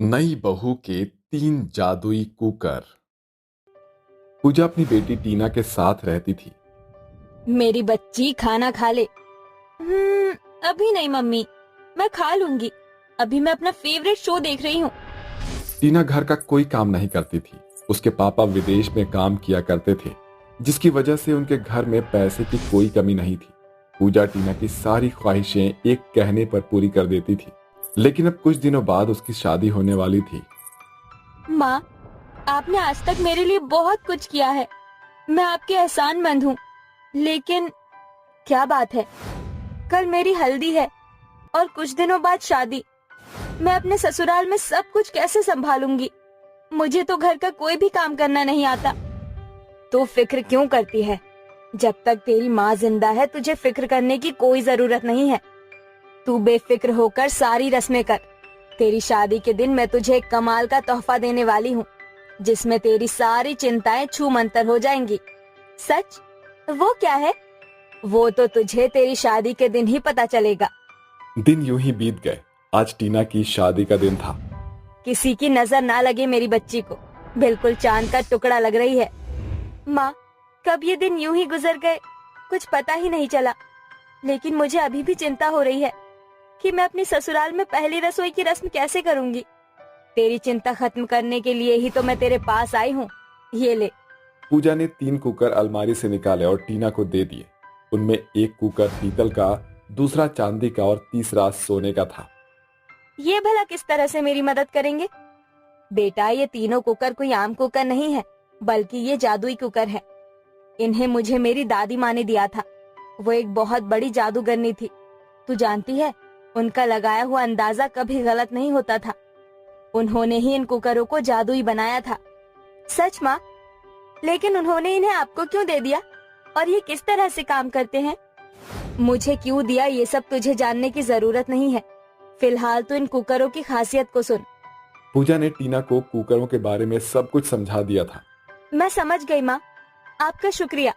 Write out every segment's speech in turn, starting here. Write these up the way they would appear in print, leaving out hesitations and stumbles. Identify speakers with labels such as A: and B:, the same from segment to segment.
A: नई बहू के 3 जादुई कुकर। पूजा अपनी बेटी टीना के साथ रहती थी।
B: मेरी बच्ची खाना खा ले। अभी नहीं मम्मी, मैं खा लूंगी। अभी मैं अपना फेवरेट शो देख रही हूँ।
A: टीना घर का कोई काम नहीं करती थी। उसके पापा विदेश में काम किया करते थे, जिसकी वजह से उनके घर में पैसे की कोई कमी नहीं थी। पूजा टीना की सारी ख्वाहिशें एक कहने पर पूरी कर देती थी। लेकिन अब कुछ दिनों बाद उसकी शादी होने वाली थी।
B: माँ, आपने आज तक मेरे लिए बहुत कुछ किया है। मैं आपके एहसानमंद हूँ। लेकिन क्या बात है, कल मेरी हल्दी है और कुछ दिनों बाद शादी। मैं अपने ससुराल में सब कुछ कैसे संभालूंगी? मुझे तो घर का कोई भी काम करना नहीं आता। तू फिक्र क्यों करती है? जब तक तेरी माँ जिंदा है तुझे फिक्र करने की कोई जरूरत नहीं है। तू बेफिक्र होकर सारी रस्में कर। तेरी शादी के दिन मैं तुझे एक कमाल का तोहफा देने वाली हूँ, जिसमें तेरी सारी चिंताएं छू मंतर हो जाएंगी। सच? वो क्या है? वो तो तुझे तेरी शादी के दिन ही पता चलेगा।
A: दिन यूं ही बीत गए। आज टीना की शादी का दिन था।
B: किसी की नजर ना लगे मेरी बच्ची को। बिल्कुल चांद का टुकड़ा लग रही है। माँ, कब ये दिन यूं ही गुजर गए, कुछ पता ही नहीं चला। लेकिन मुझे अभी भी चिंता हो रही है कि मैं अपनी ससुराल में पहली रसोई की रस्म कैसे करूंगी। तेरी चिंता खत्म करने के लिए ही तो मैं तेरे पास आई हूँ। ये ले।
A: पूजा ने 3 कुकर अलमारी से निकाले और टीना को दे दिए। उनमें एक कुकर पीतल का, दूसरा चांदी का और तीसरा सोने का था।
B: ये भला किस तरह से मेरी मदद करेंगे? बेटा, ये तीनों कुकर कोई आम कुकर नहीं है, बल्कि ये जादुई कुकर है। इन्हें मुझे मेरी दादी माँ ने दिया था। वो एक बहुत बड़ी जादूगरनी थी। तू जानती है, उनका लगाया हुआ अंदाजा कभी गलत नहीं होता था। उन्होंने ही इन कुकरों को जादुई बनाया था। सच माँ? लेकिन उन्होंने इन्हें आपको क्यों दे दिया? और ये किस तरह से काम करते हैं? मुझे क्यों दिया ये सब तुझे जानने की जरूरत नहीं है। फिलहाल तो इन कुकरों की खासियत को सुन।
A: पूजा ने टीना को कुकरों के बारे में सब कुछ समझा दिया था।
B: मैं समझ गई माँ, आपका शुक्रिया।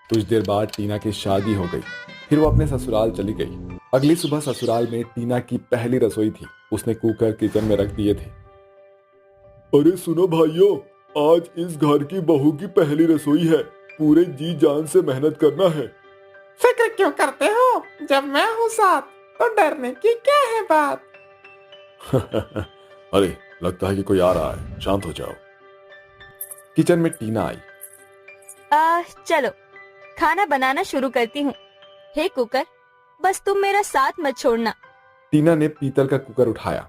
A: कुछ देर बाद टीना की शादी हो गई। फिर वो अपने ससुराल चली गई। अगली सुबह ससुराल में टीना की पहली रसोई थी। उसने कुकर किचन में रख दिए थे। अरे सुनो भाइयों, आज इस घर की बहू की पहली रसोई है। पूरे जी जान से मेहनत करना है।
C: फिक्र क्यों करते हो? जब मैं हूँ साथ तो डरने की क्या है बात।
A: अरे, लगता है कि कोई आ रहा है, शांत हो जाओ। किचन में टीना आई।
B: चलो खाना बनाना शुरू करती हूँ। हे कुकर, बस तुम मेरा साथ मत छोड़ना।
A: टीना ने पीतल का कुकर उठाया।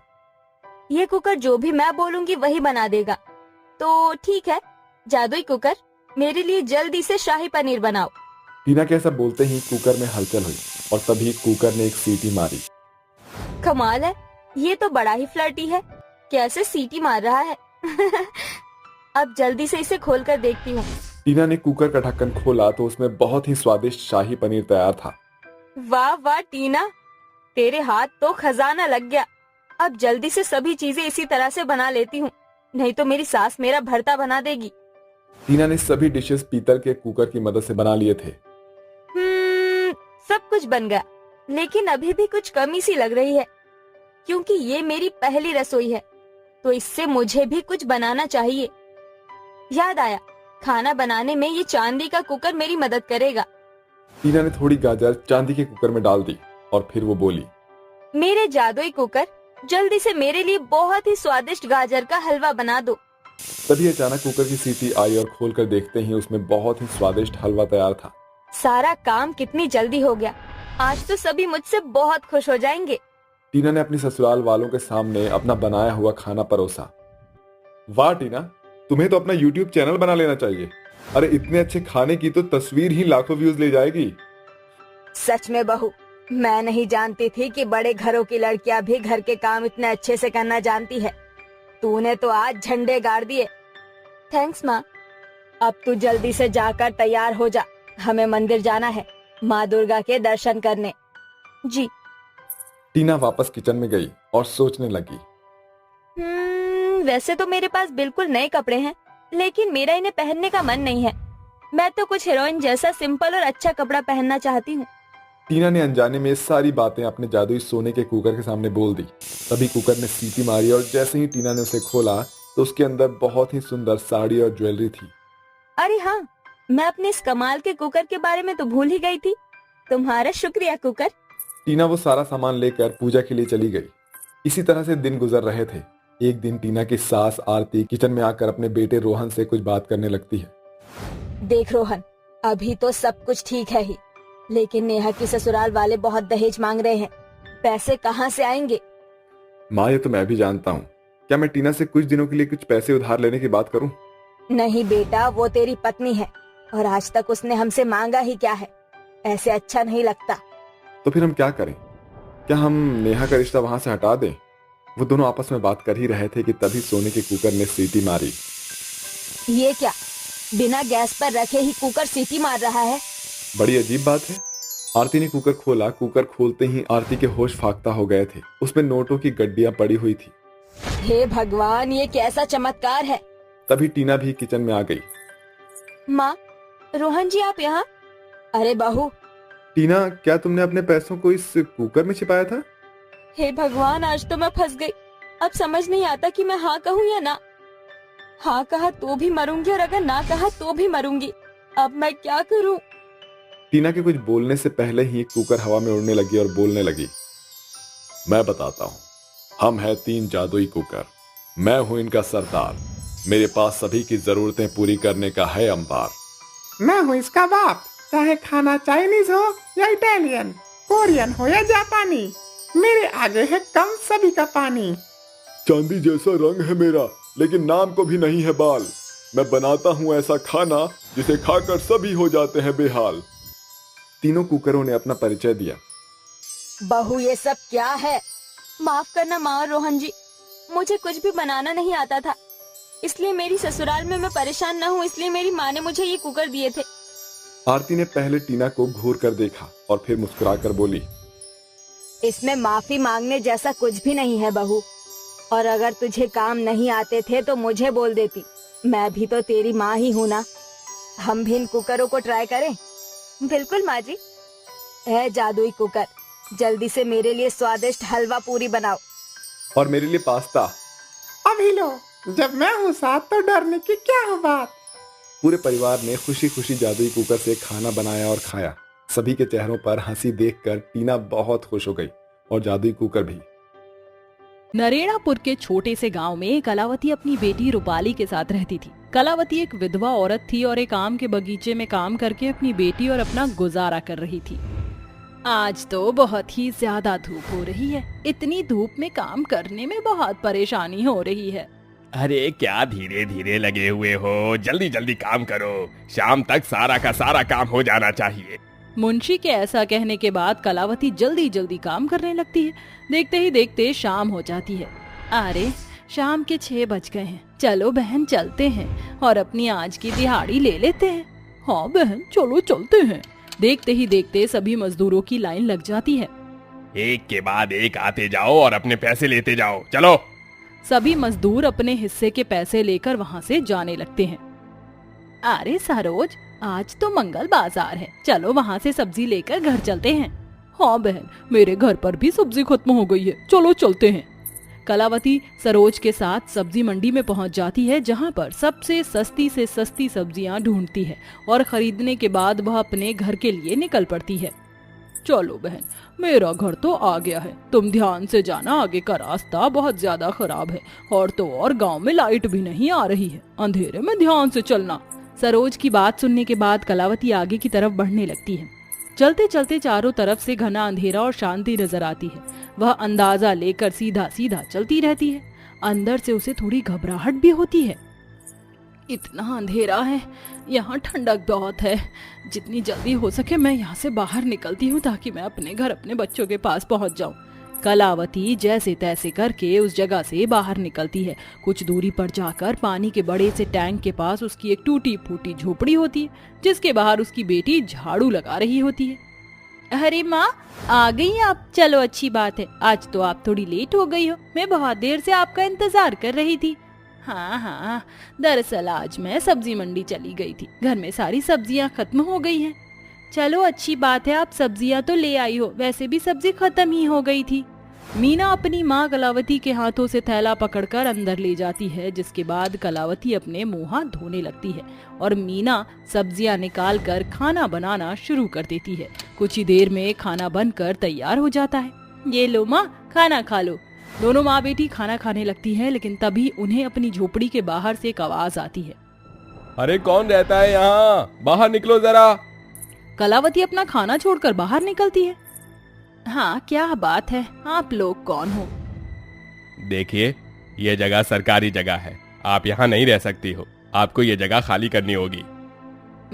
B: ये कुकर जो भी मैं बोलूंगी वही बना देगा। तो ठीक है, जादुई कुकर, मेरे लिए जल्दी से शाही पनीर बनाओ।
A: टीना के ऐसा बोलते ही कुकर में हलचल हुई और तभी कुकर ने एक सीटी मारी।
B: कमाल है, ये तो बड़ा ही फ्लर्टी है। कैसे सीटी मार रहा है। अब जल्दी से इसे खोल कर देखती हूँ।
A: टीना ने कुकर का ढक्कन खोला तो उसमें बहुत ही स्वादिष्ट शाही पनीर तैयार था।
B: वाह वाह टीना, तेरे हाथ तो खजाना लग गया। अब जल्दी से सभी चीजें इसी तरह से बना लेती हूँ, नहीं तो मेरी सास मेरा भरता बना देगी।
A: टीना ने सभी डिशेस पीतल के कुकर की मदद से बना लिए थे।
B: सब कुछ बन गया, लेकिन अभी भी कुछ कमी सी लग रही है। क्योंकि ये मेरी पहली रसोई है, तो इससे मुझे भी कुछ बनाना चाहिए। याद आया, खाना बनाने में ये चांदी का कुकर मेरी मदद करेगा।
A: टीना ने थोड़ी गाजर चांदी के कुकर में डाल दी और फिर वो बोली,
B: मेरे जादुई कुकर, जल्दी से मेरे लिए बहुत ही स्वादिष्ट गाजर का हलवा बना दो।
A: तभी अचानक कुकर की सीटी आई और खोलकर देखते ही उसमें बहुत ही स्वादिष्ट हलवा तैयार था।
B: सारा काम कितनी जल्दी हो गया। आज तो सभी मुझसे बहुत खुश हो जाएंगे।
A: टीना ने अपनी ससुराल वालों के सामने अपना बनाया हुआ खाना परोसा। वाह टीना, तुम्हें तो अपना YouTube चैनल बना लेना चाहिए। अरे, इतने अच्छे खाने की तो तस्वीर ही लाखों व्यूज ले जाएगी।
B: सच में बहू, मैं नहीं जानती थी कि बड़े घरों की लड़कियां भी घर के काम इतने अच्छे से करना जानती है। तूने तो आज झंडे गाड़ दिए। थैंक्स माँ। अब तू जल्दी से जाकर तैयार हो जा, हमें मंदिर जाना है माँ दुर्गा के दर्शन करने। जी।
A: टीना वापस किचन में गई और सोचने लगी।
B: वैसे तो मेरे पास बिल्कुल नए कपड़े हैं, लेकिन मेरा इन्हें पहनने का मन नहीं है। मैं तो कुछ हीरोइन जैसा सिंपल और अच्छा कपड़ा पहनना चाहती हूँ।
A: टीना ने अनजाने में सारी बातें अपने जादुई सोने के कुकर के सामने बोल दी। तभी कुकर ने सीटी मारी और जैसे ही टीना ने उसे खोला तो उसके अंदर बहुत ही सुंदर साड़ी और ज्वेलरी थी।
B: अरे हाँ, मैं अपने इस कमाल के कुकर के बारे में तो भूल ही गई थी। तुम्हारा शुक्रिया कुकर।
A: टीना वो सारा सामान लेकर पूजा के लिए चली गई। इसी तरह से दिन गुजर रहे थे। एक दिन टीना की सास आरती किचन में आकर अपने बेटे रोहन से कुछ बात करने लगती है।
B: देख रोहन, अभी तो सब कुछ ठीक है ही, लेकिन नेहा की ससुराल वाले बहुत दहेज मांग रहे हैं। पैसे कहाँ से आएंगे?
A: माँ, ये तो मैं भी जानता हूँ। क्या मैं टीना से कुछ दिनों के लिए कुछ पैसे उधार लेने की बात करूँ?
B: नहीं बेटा, वो तेरी पत्नी है और आज तक उसने हमसे मांगा ही क्या है। ऐसे अच्छा नहीं लगता।
A: तो फिर हम क्या करें? क्या हम नेहा का रिश्ता वहां से हटा दें? वो दोनों आपस में बात कर ही रहे थे कि तभी सोने के कुकर ने सीटी मारी।
B: ये क्या, बिना गैस पर रखे ही कुकर सीटी मार रहा है?
A: बड़ी अजीब बात है। आरती ने कुकर खोला। कुकर खोलते ही आरती के होश फाख्ता हो गए थे। उसमें नोटों की गड्डियां पड़ी हुई थी।
B: हे भगवान, ये कैसा चमत्कार है।
A: तभी टीना भी किचन में आ गई।
B: माँ, रोहन जी आप यहाँ? अरे बहू।
A: टीना, क्या तुमने अपने पैसों को इस कुकर में छिपाया था?
B: हे भगवान, आज तो मैं फंस गई। अब समझ नहीं आता कि मैं हाँ कहूँ या ना। हाँ कहा तो भी मरूंगी और अगर ना कहा तो भी मरूंगी। अब मैं क्या करूँ?
A: टीना के कुछ बोलने से पहले ही कुकर हवा में उड़ने लगी और बोलने लगी। मैं बताता हूँ। हम हैं 3 जादुई कुकर। मैं हूँ इनका सरदार। मेरे पास सभी की जरूरतें पूरी करने का है अंबार।
C: मैं हूँ इसका बाप। चाहे खाना चाइनीज हो या इटालियन, कोरियन हो या जापानी, मेरे आगे है कम सभी का पानी।
A: चांदी जैसा रंग है मेरा, लेकिन नाम को भी नहीं है बाल। मैं बनाता हूँ ऐसा खाना जिसे खाकर सभी हो जाते हैं बेहाल। तीनों कुकरों ने अपना परिचय दिया।
B: बहू, ये सब क्या है? माफ करना माँ और रोहन जी, मुझे कुछ भी बनाना नहीं आता था, इसलिए मेरी ससुराल में मैं परेशान न हूँ, इसलिए मेरी माँ ने मुझे ये कुकर दिए थे।
A: आरती ने पहले टीना को घूर कर देखा और फिर मुस्कुराकर बोली,
B: इसमें माफी मांगने जैसा कुछ भी नहीं है बहू। और अगर तुझे काम नहीं आते थे तो मुझे बोल देती, मैं भी तो तेरी माँ ही हूँ ना। हम भी इन कुकरों को ट्राई करें? बिल्कुल माँ जी। है जादुई कुकर, जल्दी से मेरे लिए स्वादिष्ट हलवा पूरी बनाओ।
A: और मेरे लिए पास्ता।
C: अभी लो, जब मैं हूँ साथ तो डरने की क्या है बात।
A: पूरे परिवार ने खुशी खुशी जादुई कुकर से खाना बनाया और खाया। सभी के चेहरों पर हंसी देखकर टीना बहुत खुश हो गई और जादुई कुकर भी।
D: नरेड़ापुर के छोटे से गांव में कलावती अपनी बेटी रूपाली के साथ रहती थी। कलावती एक विधवा औरत थी और एक आम के बगीचे में काम करके अपनी बेटी और अपना गुजारा कर रही थी। आज तो बहुत ही ज्यादा धूप हो रही है। इतनी धूप में काम करने में बहुत परेशानी हो रही है।
E: अरे क्या धीरे धीरे लगे हुए हो, जल्दी जल्दी काम करो, शाम तक सारा का सारा काम हो जाना चाहिए।
D: मुंशी के ऐसा कहने के बाद कलावती जल्दी जल्दी काम करने लगती है। देखते ही देखते शाम हो जाती है। अरे शाम के 6 बज गए हैं। चलो बहन चलते हैं और अपनी आज की दिहाड़ी ले लेते हैं। हाँ बहन चलो चलते हैं। देखते ही देखते सभी मजदूरों की लाइन लग जाती है।
E: एक के बाद एक आते जाओ और अपने पैसे लेते जाओ, चलो।
D: सभी मजदूर अपने हिस्से के पैसे लेकर वहाँ से जाने लगते हैं। अरे सरोज, आज तो मंगल बाजार है, चलो वहाँ से सब्जी लेकर घर चलते हैं। हाँ बहन, मेरे घर पर भी सब्जी खत्म हो गई है, चलो चलते हैं। कलावती सरोज के साथ सब्जी मंडी में पहुँच जाती है, जहाँ पर सबसे सस्ती से सस्ती सब्जियाँ ढूंढती है और खरीदने के बाद वह अपने घर के लिए निकल पड़ती है। चलो बहन, मेरा घर तो आ गया है, तुम ध्यान से जाना, आगे का रास्ता बहुत ज्यादा खराब है और तो और गांव में लाइट भी नहीं आ रही है, अंधेरे में ध्यान से चलना। सरोज की बात सुनने के बाद कलावती आगे की तरफ बढ़ने लगती है। चलते चलते चारों तरफ से घना अंधेरा और शांति नजर आती है। वह अंदाजा लेकर सीधा सीधा चलती रहती है। अंदर से उसे थोड़ी घबराहट भी होती है। इतना अंधेरा है, यहाँ ठंडक बहुत है। जितनी जल्दी हो सके मैं यहाँ से बाहर निकलती हूँ ताकि मैं अपने घर अपने बच्चों के पास पहुँच जाऊँ। कलावती जैसे तैसे करके उस जगह से बाहर निकलती है। कुछ दूरी पर जाकर पानी के बड़े से टैंक के पास उसकी एक टूटी फूटी झोपड़ी होती है, जिसके बाहर उसकी बेटी झाड़ू लगा रही होती है। अरे माँ, आ गई आप? चलो अच्छी बात है, आज तो आप थोड़ी लेट हो गई हो, मैं बहुत देर से आपका इंतजार कर रही थी। हाँ, दरअसल आज मैं सब्जी मंडी चली गई थी, घर में सारी सब्जियाँ खत्म हो गई हैं। चलो अच्छी बात है, आप सब्जियां तो ले आई हो, वैसे भी सब्जी खत्म ही हो गई थी। मीना अपनी माँ कलावती के हाथों से थैला पकड़कर अंदर ले जाती है, जिसके बाद कलावती अपने मुंह हाथ धोने लगती है और मीना सब्जियां निकाल कर खाना बनाना शुरू कर देती है। कुछ ही देर में खाना बनकर तैयार हो जाता है। ये लो माँ, खाना खा लो। दोनों माँ बेटी खाना खाने लगती हैं, लेकिन तभी उन्हें अपनी झोपड़ी के बाहर से एक आवाज आती है।
E: अरे कौन रहता है यहाँ? बाहर निकलो जरा।
D: कलावती अपना खाना छोड़कर बाहर निकलती है। हाँ, क्या बात है, आप लोग कौन हो?
E: देखिए, ये जगह सरकारी जगह है, आप यहाँ नहीं रह सकती हो, आपको ये जगह खाली करनी होगी।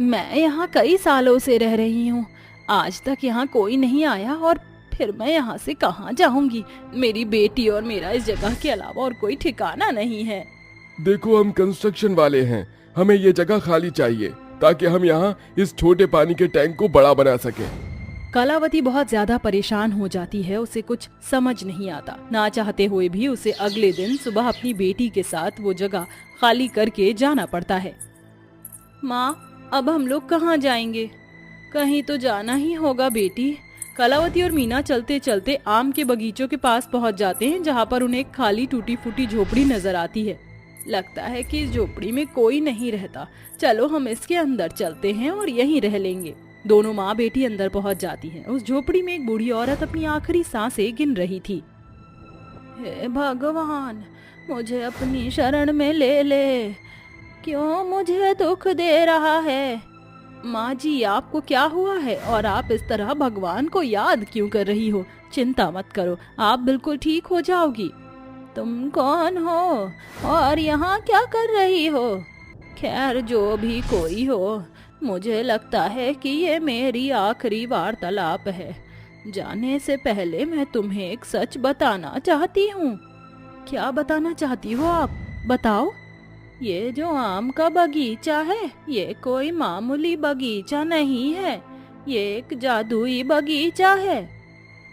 D: मैं यहाँ कई सालों से रह रही हूँ, आज तक यहाँ कोई नहीं आया और फिर मैं यहाँ से कहाँ जाऊंगी? मेरी बेटी और मेरा इस जगह के अलावा और कोई ठिकाना नहीं है।
E: देखो, हम कंस्ट्रक्शन वाले हैं, हमें ये जगह खाली चाहिए ताकि हम यहाँ इस छोटे पानी के टैंक को बड़ा बना सके।
D: कलावती बहुत ज्यादा परेशान हो जाती है, उसे कुछ समझ नहीं आता। ना चाहते हुए भी उसे अगले दिन सुबह अपनी बेटी के साथ वो जगह खाली करके जाना पड़ता है। माँ, अब हम लोग कहाँ जाएंगे? कहीं तो जाना ही होगा बेटी। कलावती और मीना चलते चलते आम के बगीचों के पास पहुँच जाते हैं, जहाँ पर उन्हें एक खाली टूटी फूटी झोपड़ी नजर आती है। लगता है कि इस झोपड़ी में कोई नहीं रहता, चलो हम इसके अंदर चलते हैं और यहीं रह लेंगे। दोनों माँ बेटी अंदर पहुंच जाती हैं। उस झोपड़ी में एक बूढ़ी औरत अपनी आखिरी सांसें गिन रही थी। हे भगवान, मुझे अपनी शरण में ले ले, क्यों मुझे दुख दे रहा है? माँ जी, आपको क्या हुआ है और आप इस तरह भगवान को याद क्यों कर रही हो? चिंता मत करो, आप बिल्कुल ठीक हो जाओगी। तुम कौन हो और यहाँ क्या कर रही हो? खैर, जो भी कोई हो, मुझे लगता है कि ये मेरी आखिरी वार्तालाप है। जाने से पहले मैं तुम्हें एक सच बताना चाहती हूँ। क्या बताना चाहती हो आप? बताओ। ये जो आम का बगीचा है, ये कोई मामूली बगीचा नहीं है, ये एक जादुई बगीचा है।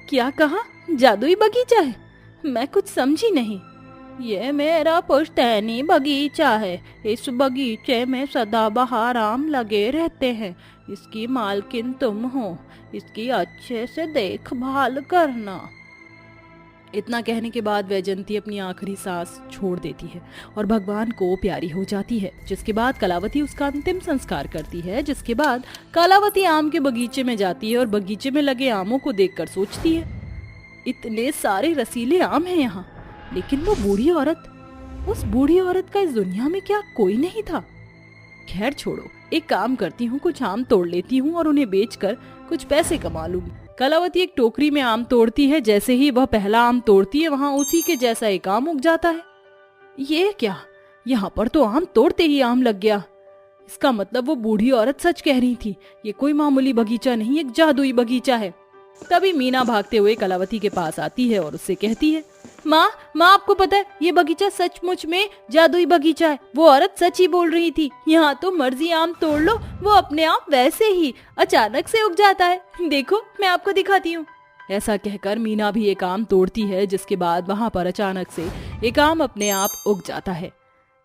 D: क्या कहा? जादुई बगीचा है? मैं कुछ समझी नहीं। ये मेरा पुश्तैनी बगीचा है। इस बगीचे में सदाबहार आम लगे रहते हैं। इसकी मालकिन तुम हो, इसकी अच्छे से देखभाल करना। इतना कहने के बाद वैजयंती अपनी आखिरी सांस छोड़ देती है और भगवान को प्यारी हो जाती है, जिसके बाद कलावती उसका अंतिम संस्कार करती है। जिसके बाद कलावती आम के बगीचे में जाती है और बगीचे में लगे आमों को देखकर सोचती है, इतने सारे रसीले आम हैं यहाँ, लेकिन वो बूढ़ी औरत, उस बूढ़ी औरत का इस दुनिया में क्या कोई नहीं था? खैर छोड़ो, एक काम करती हूँ, कुछ आम तोड़ लेती हूँ और उन्हें बेचकर कुछ पैसे कमा लूंगी। कलावती एक टोकरी में आम तोड़ती है। जैसे ही वह पहला आम तोड़ती है, वहाँ उसी के जैसा एक आम उग जाता है। ये क्या? यहाँ पर तो आम तोड़ते ही आम लग गया। इसका मतलब वो बूढ़ी औरत सच कह रही थी, ये कोई मामूली बगीचा नहीं, एक जादुई बगीचा है। तभी मीना भागते हुए कलावती के पास आती है और उससे कहती है, माँ, आपको पता है ये बगीचा सचमुच में जादुई बगीचा है। वो औरत सच ही बोल रही थी। यहाँ तो मर्जी आम तोड़ लो, वो अपने आप वैसे ही अचानक से उग जाता है। देखो, मैं आपको दिखाती हूँ। ऐसा कहकर मीना भी एक आम तोड़ती है, जिसके बाद वहाँ पर अचानक से एक आम अपने आप उग जाता है।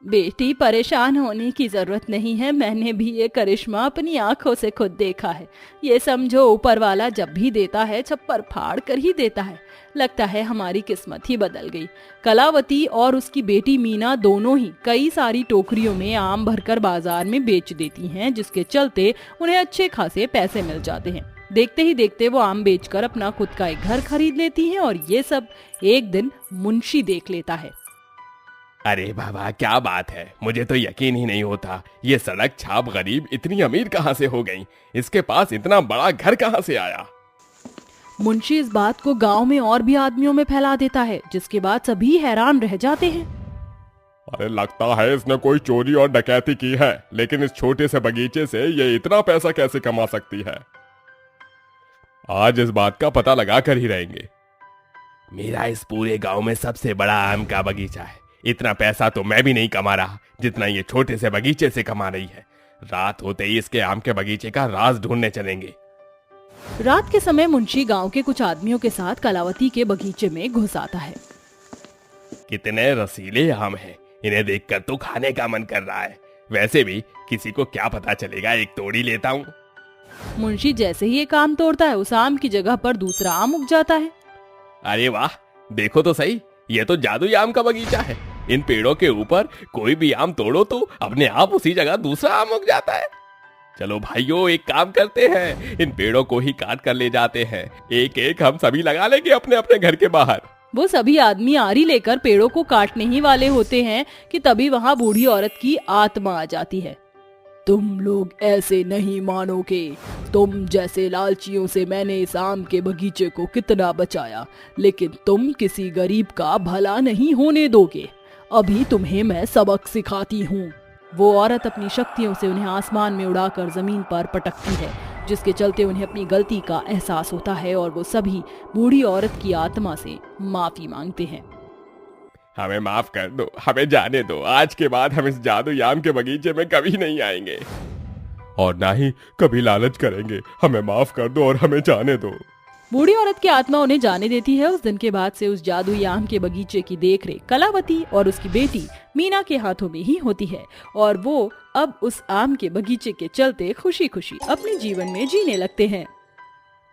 D: बेटी, परेशान होने की जरूरत नहीं है, मैंने भी ये करिश्मा अपनी आंखों से खुद देखा है। ये समझो, ऊपर वाला जब भी देता है छप्पर फाड़ कर ही देता है। लगता है हमारी किस्मत ही बदल गई। कलावती और उसकी बेटी मीना दोनों ही कई सारी टोकरियों में आम भरकर बाजार में बेच देती हैं, जिसके चलते उन्हें अच्छे खासे पैसे मिल जाते हैं। देखते ही देखते वो आम बेचकर अपना खुद का एक घर खरीद लेती हैं और ये सब एक दिन मुंशी देख लेता है।
E: अरे बाबा, क्या बात है, मुझे तो यकीन ही नहीं होता, ये सड़क छाप गरीब इतनी अमीर कहाँ से हो गई? इसके पास इतना बड़ा घर कहाँ से आया?
D: मुंशी इस बात को गांव में और भी आदमियों में फैला देता है, जिसके बाद सभी हैरान रह जाते हैं।
E: अरे लगता है इसने कोई चोरी और डकैती की है, लेकिन इस छोटे से बगीचे से ये इतना पैसा कैसे कमा सकती है? आज इस बात का पता लगा कर ही रहेंगे। मेरा इस पूरे गांव में सबसे बड़ा आम का बगीचा है। इतना पैसा तो मैं भी नहीं कमा रहा जितना ये छोटे से बगीचे से कमा रही है। रात होते ही इसके आम के बगीचे का राज ढूंढने चलेंगे।
D: रात के समय मुंशी गांव के कुछ आदमियों के साथ कलावती के बगीचे में घुस आता है।
E: कितने रसीले आम हैं, इन्हें देखकर तो खाने का मन कर रहा है। वैसे भी किसी को क्या पता चलेगा, एक तोड़ ही लेता हूँ।
D: मुंशी जैसे ही एक आम तोड़ता है, उस आम की जगह पर दूसरा आम उग जाता है।
E: अरे वाह, देखो तो सही, ये तो जादुई आम का बगीचा है। इन पेड़ों के ऊपर कोई भी आम तोड़ो तो अपने आप उसी जगह दूसरा आम उग जाता है। चलो भाइयों, एक काम करते हैं, इन पेड़ों को ही काट कर ले जाते हैं। एक एक हम सभी लगा लेंगे अपने अपने घर के बाहर।
D: वो सभी आदमी आरी लेकर पेड़ों को काटने ही वाले होते हैं कि तभी वहाँ बूढ़ी औरत की आत्मा आ जाती है। तुम लोग ऐसे नहीं मानोगे, तुम जैसे लालचियों से मैंने इस आम के बगीचे को कितना बचाया, लेकिन तुम किसी गरीब का भला नहीं होने दोगे। अभी तुम्हें मैं सबक सिखाती हूँ। वो औरत अपनी शक्तियों से उन्हें आसमान में उड़ाकर जमीन पर पटकती है, जिसके चलते उन्हें अपनी गलती का एहसास होता है और वो सभी बूढ़ी औरत की आत्मा से माफी मांगते हैं।
E: हमें माफ कर दो, हमें जाने दो। आज के बाद हम इस जादुई आम के बगीचे में कभी नहीं आएंगे और ना ही कभी लालच करेंगे। हमें माफ कर दो और हमें जाने दो।
D: बूढ़ी औरत की आत्मा उन्हें जाने देती है। उस दिन के बाद से उस जादुई आम के बगीचे की देखरेख कलावती और उसकी बेटी मीना के हाथों में ही होती है और वो अब उस आम के बगीचे के चलते खुशी खुशी अपने जीवन में जीने लगते हैं।